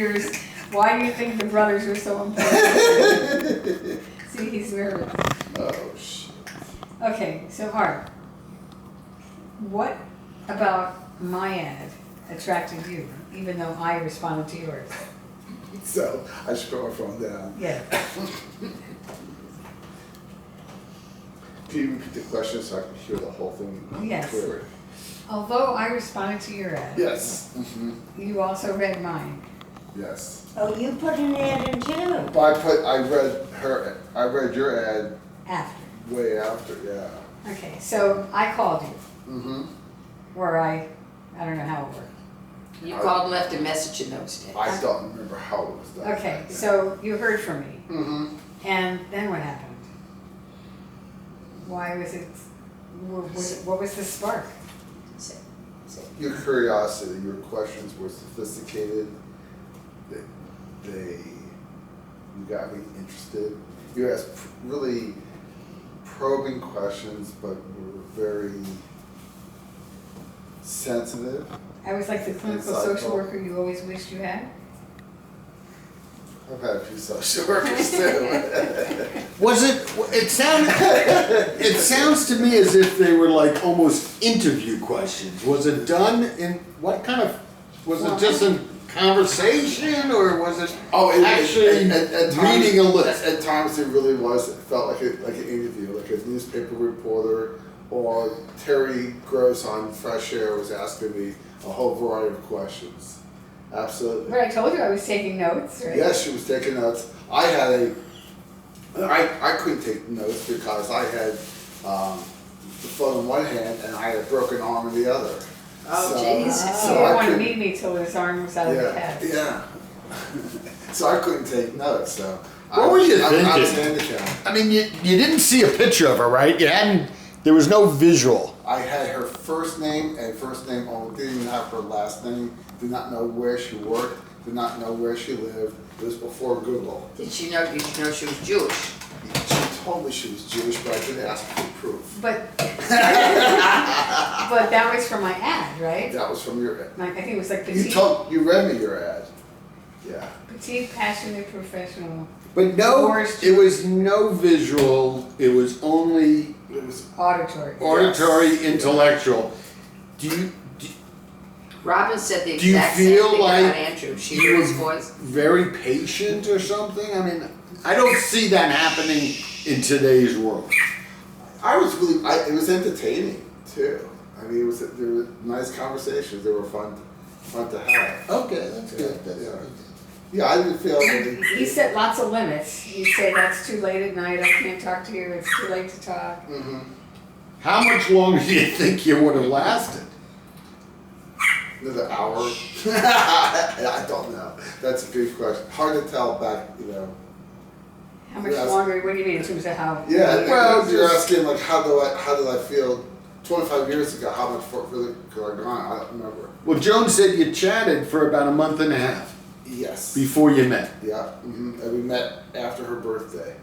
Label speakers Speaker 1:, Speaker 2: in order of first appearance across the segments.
Speaker 1: years. Why do you think the brothers are so important? See, he's nervous.
Speaker 2: Oh, shit.
Speaker 1: Okay, so Art, what about my ad attracted you, even though I responded to yours?
Speaker 2: So, I should put my phone down.
Speaker 1: Yeah.
Speaker 2: Can you repeat the question so I can hear the whole thing
Speaker 1: Yes.
Speaker 2: clearly?
Speaker 1: Although I responded to your ad,
Speaker 2: Yes.
Speaker 1: you also read mine.
Speaker 2: Yes.
Speaker 3: Oh, you put an ad in too.
Speaker 2: But I read your ad
Speaker 1: After.
Speaker 2: way after, yeah.
Speaker 1: Okay, so I called you,
Speaker 2: Mm-hmm.
Speaker 1: or I don't know how it worked.
Speaker 4: You called and left a message in those days.
Speaker 2: I don't remember how it was done.
Speaker 1: Okay, so you heard from me,
Speaker 2: Mm-hmm.
Speaker 1: and then what happened? Why was it, what was the spark?
Speaker 2: Your curiosity, your questions were sophisticated. You got me interested. You asked really probing questions, but were very sensitive.
Speaker 1: I was like the clinical
Speaker 2: Insightful.
Speaker 1: social worker you always wished you had?
Speaker 2: I've had a few social workers too.
Speaker 5: Was it? It sounds to me as if they were like almost interview questions. Was it done in what kind of? Was it just a conversation, or was it actually
Speaker 2: at times,
Speaker 5: reading a list?
Speaker 2: At times it really was. It felt like an interview, like a newspaper reporter, or Terry Gross on Fresh Air was asking me a whole variety of questions. Absolutely.
Speaker 1: But I told you I was taking notes, right?
Speaker 2: Yes, she was taking notes. I couldn't take notes because I had the phone in one hand and I had a broken arm in the other.
Speaker 4: Oh,
Speaker 2: So-
Speaker 4: jeez.
Speaker 1: So
Speaker 2: So
Speaker 1: he
Speaker 2: I
Speaker 1: didn't want to
Speaker 2: couldn't-
Speaker 1: meet me till his arm was out of the
Speaker 2: Yeah,
Speaker 1: cast.
Speaker 2: yeah. So I couldn't take notes. So
Speaker 5: What were you
Speaker 2: I was
Speaker 5: thinking?
Speaker 2: handicapped.
Speaker 5: I mean, you didn't see a picture of her, right? You hadn't. There was no visual.
Speaker 2: I had her first name and first name only. Didn't even have her last name. Did not know where she worked. Did not know where she lived. It was before Google.
Speaker 4: Did you know she was Jewish?
Speaker 2: She told me she was Jewish, but I didn't ask for proof.
Speaker 1: But, but that was from my ad, right?
Speaker 2: That was from your.
Speaker 1: I think it was like
Speaker 2: You read me your ad. Yeah.
Speaker 1: petite, passionate, professional,
Speaker 5: But no,
Speaker 1: Forced.
Speaker 5: it was no visual. It was only
Speaker 2: It was.
Speaker 1: auditory.
Speaker 5: auditory,
Speaker 2: Yes.
Speaker 5: intellectual. Do you
Speaker 4: Robin said the
Speaker 5: Do you
Speaker 4: exact same
Speaker 5: feel
Speaker 4: thing
Speaker 5: like
Speaker 4: about Andrew. She
Speaker 5: you
Speaker 4: heard his
Speaker 5: were
Speaker 4: voice.
Speaker 5: very patient or something? I mean, I don't see that happening in today's world.
Speaker 2: I was really. It was entertaining too. I mean, there were nice conversations. They were fun to have.
Speaker 5: Okay, that's good.
Speaker 2: Yeah,
Speaker 5: That's
Speaker 2: yeah.
Speaker 5: good.
Speaker 2: Yeah, I didn't feel.
Speaker 1: He set lots of limits. You say that's too late at night, I can't talk to you, it's too late to talk.
Speaker 2: Mm-hmm.
Speaker 5: How much longer do you think you would have lasted?
Speaker 2: Another hour? I don't know. That's a good question. Hard to tell back,
Speaker 1: How much
Speaker 2: Yes.
Speaker 1: longer, what do you mean in terms of how?
Speaker 2: Yeah,
Speaker 5: Well,
Speaker 2: you're
Speaker 5: just-
Speaker 2: asking like how did I feel 25 years ago? How much really could I go on? I don't remember.
Speaker 5: Well, Joan said you chatted for about a month and a half
Speaker 2: Yes.
Speaker 5: before you met.
Speaker 2: Yeah. And we met after her birthday.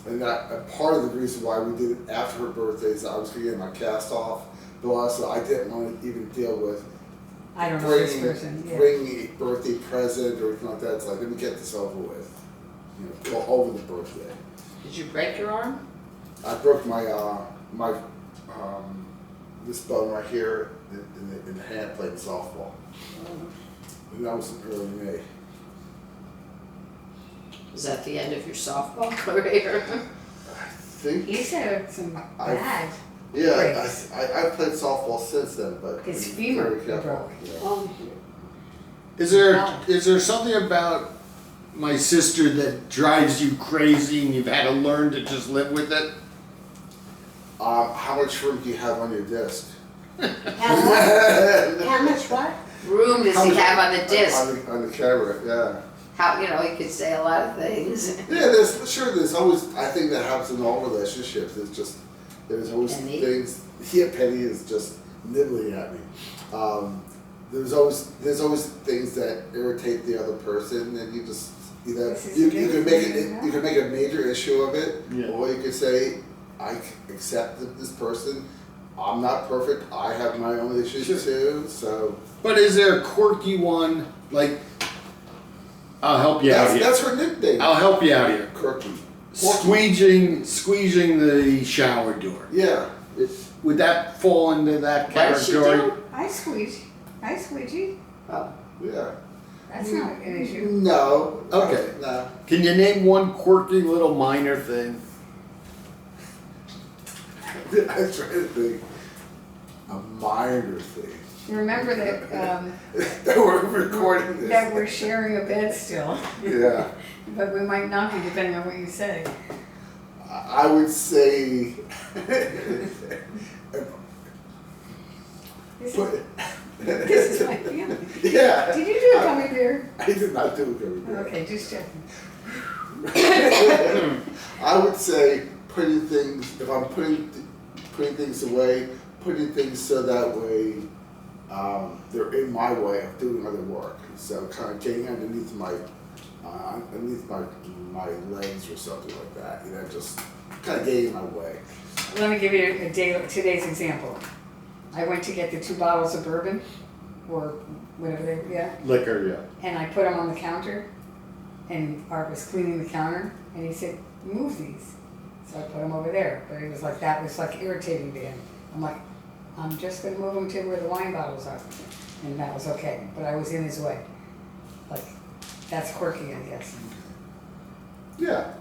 Speaker 2: And that part of the reason why we did it after her birthday is I was going to get my cast off, but also I didn't want to even deal with
Speaker 1: I don't know this person, yeah.
Speaker 2: bringing a birthday present or anything like that. It's like, let me get this over with. Go over the birthday.
Speaker 4: Did you break your arm?
Speaker 2: I broke my this bone right here in the hand playing softball. And that was in early May.
Speaker 4: Was that the end of your softball career?
Speaker 2: I think.
Speaker 1: He's had some
Speaker 2: I-
Speaker 1: bad.
Speaker 2: Yeah,
Speaker 1: breaks.
Speaker 2: I've played softball since then, but
Speaker 1: His
Speaker 2: I'm
Speaker 1: femur
Speaker 2: very careful,
Speaker 1: broke.
Speaker 2: yeah.
Speaker 5: Is there something about my sister that drives you crazy and you've had to learn to just live with it?
Speaker 2: How much room do you have on your disc?
Speaker 3: How much what?
Speaker 4: Room does
Speaker 2: How
Speaker 4: he
Speaker 2: much-
Speaker 4: have on the disc?
Speaker 2: On the camera, yeah.
Speaker 4: How, he could say a lot of things.
Speaker 2: Yeah, there's always, I think that happens in all relationships. There's always
Speaker 4: Penny?
Speaker 2: things. Yeah, Penny is just nibbling at me. There's always things that irritate the other person, and you just
Speaker 1: This is
Speaker 2: you
Speaker 1: good.
Speaker 2: can make it. You can make a major issue of it,
Speaker 5: Yeah.
Speaker 2: or you could say, I accept this person. I'm not perfect. I have my own issues
Speaker 5: Sure.
Speaker 2: too. So
Speaker 5: But is there a quirky one? Like, I'll help you out here.
Speaker 2: that's her nickname.
Speaker 5: I'll help you out here.
Speaker 2: Quirky.
Speaker 5: Squeezing the shower door.
Speaker 2: Yeah.
Speaker 5: Would that fall into that
Speaker 4: What does she
Speaker 5: category?
Speaker 4: do?
Speaker 1: I squeegee.
Speaker 4: Oh,
Speaker 2: Yeah.
Speaker 1: That's not an issue.
Speaker 2: No.
Speaker 5: Okay.
Speaker 2: No.
Speaker 5: Can you name one quirky little minor thing?
Speaker 2: I'm trying to think. A minor thing.
Speaker 1: Remember that,
Speaker 2: That we're recording this.
Speaker 1: that we're sharing a bed still,
Speaker 2: Yeah.
Speaker 1: but we might not be depending on what you say.
Speaker 2: I would say.
Speaker 1: This
Speaker 2: But-
Speaker 1: this is my feeling.
Speaker 2: Yeah.
Speaker 1: Did you do a gummy bear?
Speaker 2: I did not do it.
Speaker 1: Okay, just checking.
Speaker 2: I would say putting things, if I'm putting things away, putting things so that way they're in my way of doing other work. So kind of getting underneath my legs or something like that. You know, just kind of getting in my way.
Speaker 1: Let me give you today's example. I went to get the 2 bottles of bourbon, or whatever they, yeah,
Speaker 5: Liquor, yeah.
Speaker 1: and I put them on the counter, and Art was cleaning the counter, and he said, move these. So I put them over there, but it was like, that was like irritating to him. I'm like, I'm just gonna move them to where the wine bottles are, and that was okay, but I was in his way. Like, that's quirky, I guess.
Speaker 2: Yeah.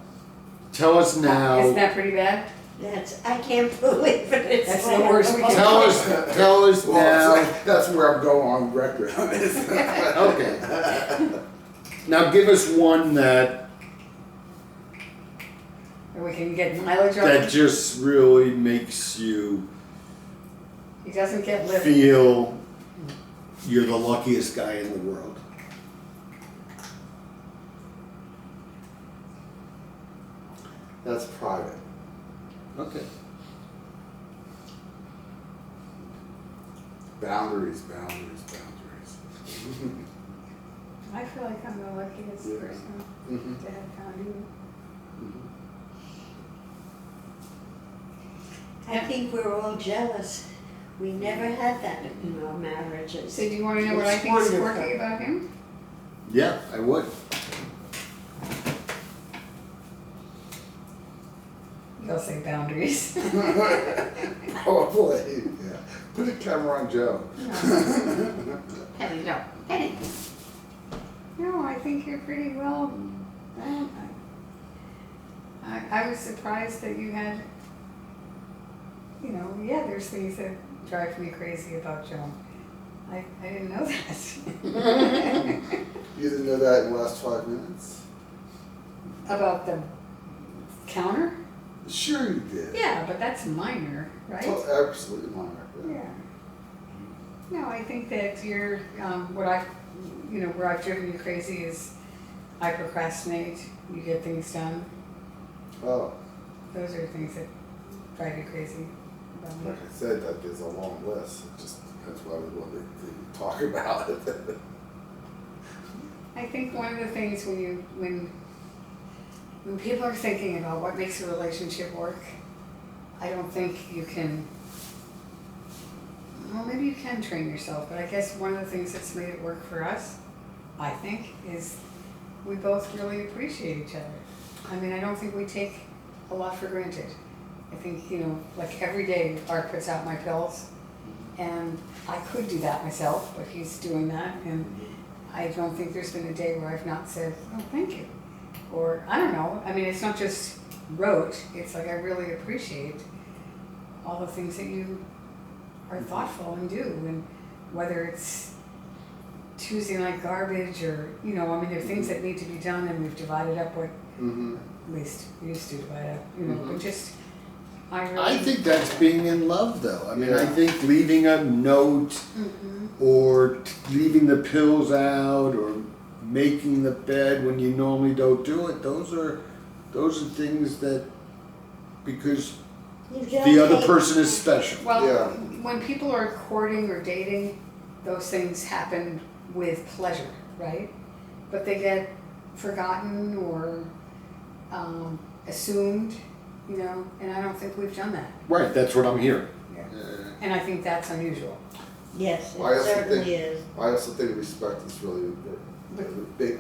Speaker 5: Tell us
Speaker 1: Isn't
Speaker 5: now.
Speaker 1: that pretty bad?
Speaker 3: I can't believe it. It's
Speaker 1: That's
Speaker 3: like-
Speaker 1: the worst we can
Speaker 5: Tell us
Speaker 2: Well,
Speaker 5: now.
Speaker 2: that's where I'm going on record on this.
Speaker 5: Okay. Now give us one that
Speaker 1: Or we can get mileage on
Speaker 5: that
Speaker 1: it.
Speaker 5: just really makes you
Speaker 1: He doesn't get lift.
Speaker 5: feel you're the luckiest guy in the world.
Speaker 2: That's private.
Speaker 5: Okay.
Speaker 2: Boundaries.
Speaker 1: I feel like I'm the luckiest
Speaker 2: Yeah.
Speaker 1: person
Speaker 2: Mhm.
Speaker 1: to have found you.
Speaker 3: I think we're all jealous. We never had that in our marriages.
Speaker 1: So do you want to know what I
Speaker 3: It's
Speaker 1: think is
Speaker 3: wonderful.
Speaker 1: quirky about him?
Speaker 5: Yeah, I would.
Speaker 1: You'll say boundaries.
Speaker 2: Probably. Yeah. Put a camera on Joe.
Speaker 4: Penny, no, Penny.
Speaker 1: No, I think you're pretty well. I was surprised that you had, you know, yeah, there's things that drive me crazy about Joan. I didn't know that.
Speaker 2: You didn't know that in the last 5 minutes?
Speaker 1: About the counter?
Speaker 2: Sure you did.
Speaker 1: Yeah, but that's minor, right?
Speaker 2: Oh, absolutely minor.
Speaker 1: Yeah. No, I think that you're, where I've driven you crazy is I procrastinate, you get things done.
Speaker 2: Oh,
Speaker 1: Those are things that drive you crazy about me.
Speaker 2: like I said, that there's a long list. It just that's why we wanted to talk about it.
Speaker 1: I think one of the things when people are thinking about what makes a relationship work, I don't think you can, well, maybe you can train yourself, but I guess one of the things that's made it work for us, I think, is we both really appreciate each other. I mean, I don't think we take a lot for granted. I think, like every day Art puts out my pills, and I could do that myself, but he's doing that, and I don't think there's been a day where I've not said, oh, thank you. Or, I don't know, I mean, it's not just rote, it's like I really appreciate all the things that you are thoughtful and do, and whether it's Tuesday night garbage or, I mean, there are things that need to be done and we've divided up what,
Speaker 2: Mm-hmm.
Speaker 1: at least we used to divide up,
Speaker 2: Mhm.
Speaker 1: but just, I really.
Speaker 5: I think that's being in love, though. I mean, I
Speaker 2: Yeah.
Speaker 5: think leaving a note
Speaker 1: Mhm.
Speaker 5: or leaving the pills out or making the bed when you normally don't do it, those are things that, because
Speaker 3: You don't
Speaker 5: the other
Speaker 3: take-
Speaker 5: person is special.
Speaker 1: Well,
Speaker 2: Yeah.
Speaker 1: when people are courting or dating, those things happen with pleasure, right? But they get forgotten or assumed, and I don't think we've done that.
Speaker 5: Right, that's what I'm hearing.
Speaker 1: Yeah. And I think that's unusual.
Speaker 3: Yes,
Speaker 2: I
Speaker 3: it
Speaker 2: also
Speaker 3: certainly
Speaker 2: think-
Speaker 3: is.
Speaker 2: I also think respect is really a big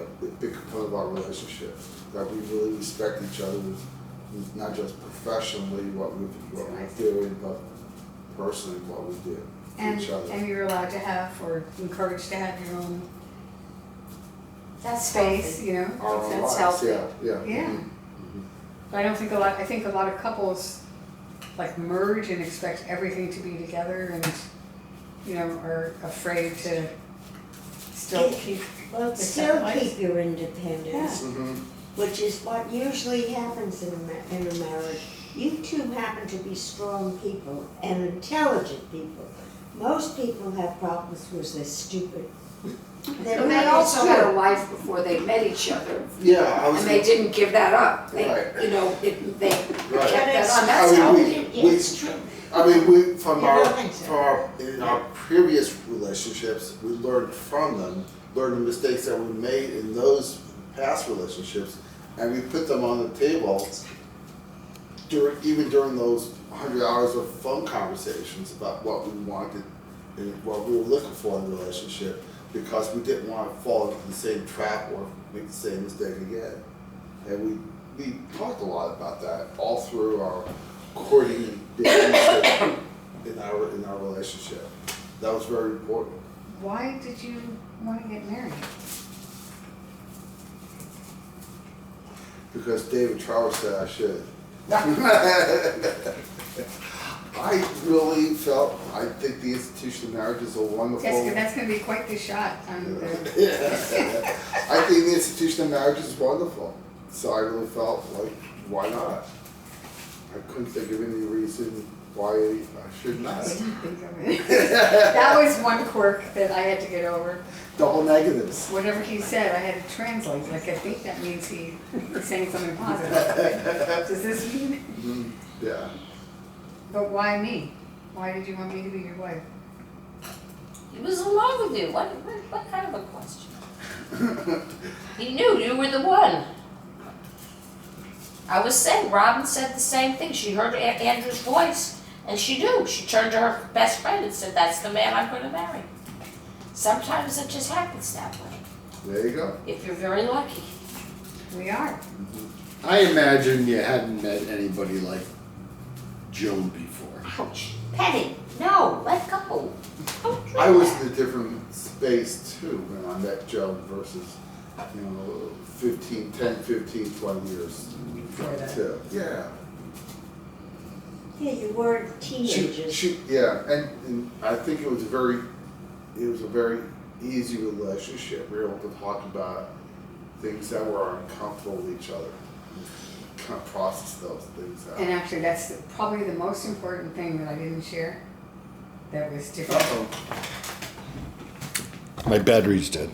Speaker 2: component of our relationship. That we really respect each other, not just professionally what we're doing, but personally what we do to each other.
Speaker 1: And you're allowed to have, or encouraged to have your own
Speaker 4: That's
Speaker 1: space,
Speaker 4: healthy.
Speaker 1: you know?
Speaker 2: Our own
Speaker 4: That's
Speaker 2: lives,
Speaker 4: healthy.
Speaker 2: Yeah.
Speaker 1: Yeah.
Speaker 2: Mhm.
Speaker 1: But I don't think I think a lot of couples like merge and expect everything to be together and, you know, are afraid to still
Speaker 3: Yeah.
Speaker 1: keep,
Speaker 3: Well,
Speaker 1: It's
Speaker 3: still
Speaker 1: that
Speaker 3: keep your independence,
Speaker 2: Mhm.
Speaker 3: which is what usually happens in a marriage. You two happen to be strong people and intelligent people. Most people have problems because they're stupid. They're
Speaker 4: But they
Speaker 3: not
Speaker 4: also
Speaker 3: as
Speaker 4: had a
Speaker 3: good.
Speaker 4: life before they met each other,
Speaker 2: Yeah, I was.
Speaker 4: and they didn't give that up. They,
Speaker 2: Right.
Speaker 4: you know, they kept that on.
Speaker 2: I
Speaker 4: That's
Speaker 2: mean,
Speaker 4: healthy.
Speaker 3: It's true.
Speaker 2: I mean, we from
Speaker 3: You
Speaker 2: our
Speaker 3: don't think so?
Speaker 2: in our previous relationships, we learned from them, learned the mistakes that we made in those past relationships, and we put them on the table during those 100 hours of phone conversations about what we wanted and what we were looking for in a relationship, because we didn't want to fall into the same trap or make the same mistake again. And we talked a lot about that all through our courting days in our relationship. That was very important.
Speaker 1: why did you want to get married?
Speaker 2: Because David Trower said I should. I really felt, I think the institution of marriage is a wonderful.
Speaker 1: That's gonna be quite the shot on the,
Speaker 2: I think the institution of marriage is wonderful. So I really felt like, why not? I couldn't think of any reason why I should not.
Speaker 1: I didn't think of it. That was one quirk that I had to get over.
Speaker 2: Double negatives.
Speaker 1: Whatever he said, I had to translate, like I think that means he's saying something positive. Does this mean?
Speaker 2: Mhm. Yeah.
Speaker 1: But why me? Why did you want me to be your wife?
Speaker 4: He was in love with you. What kind of a question? He knew you were the one. I was saying, Robin said the same thing. She heard Andrew's voice, and she knew. She turned to her best friend and said, "That's the man I'm going to marry." Sometimes it just happens that way,
Speaker 2: There you go.
Speaker 4: if you're very lucky.
Speaker 1: We are.
Speaker 5: I imagine you hadn't met anybody like Joan before.
Speaker 4: Ouch. Penny, no, let go. Don't do
Speaker 2: I was
Speaker 4: that.
Speaker 2: in a different space too when I met Joe versus, 10, 15, 20 years
Speaker 1: Before that.
Speaker 2: too. Yeah.
Speaker 3: Yeah, you weren't teenagers.
Speaker 2: Yeah, and I think it was a very easy relationship. We were able to talk about things that were uncomfortable with each other, kind of process those things out.
Speaker 1: And actually, that's probably the most important thing that I didn't share. That was different.
Speaker 2: Uh-oh.
Speaker 5: My battery's dead.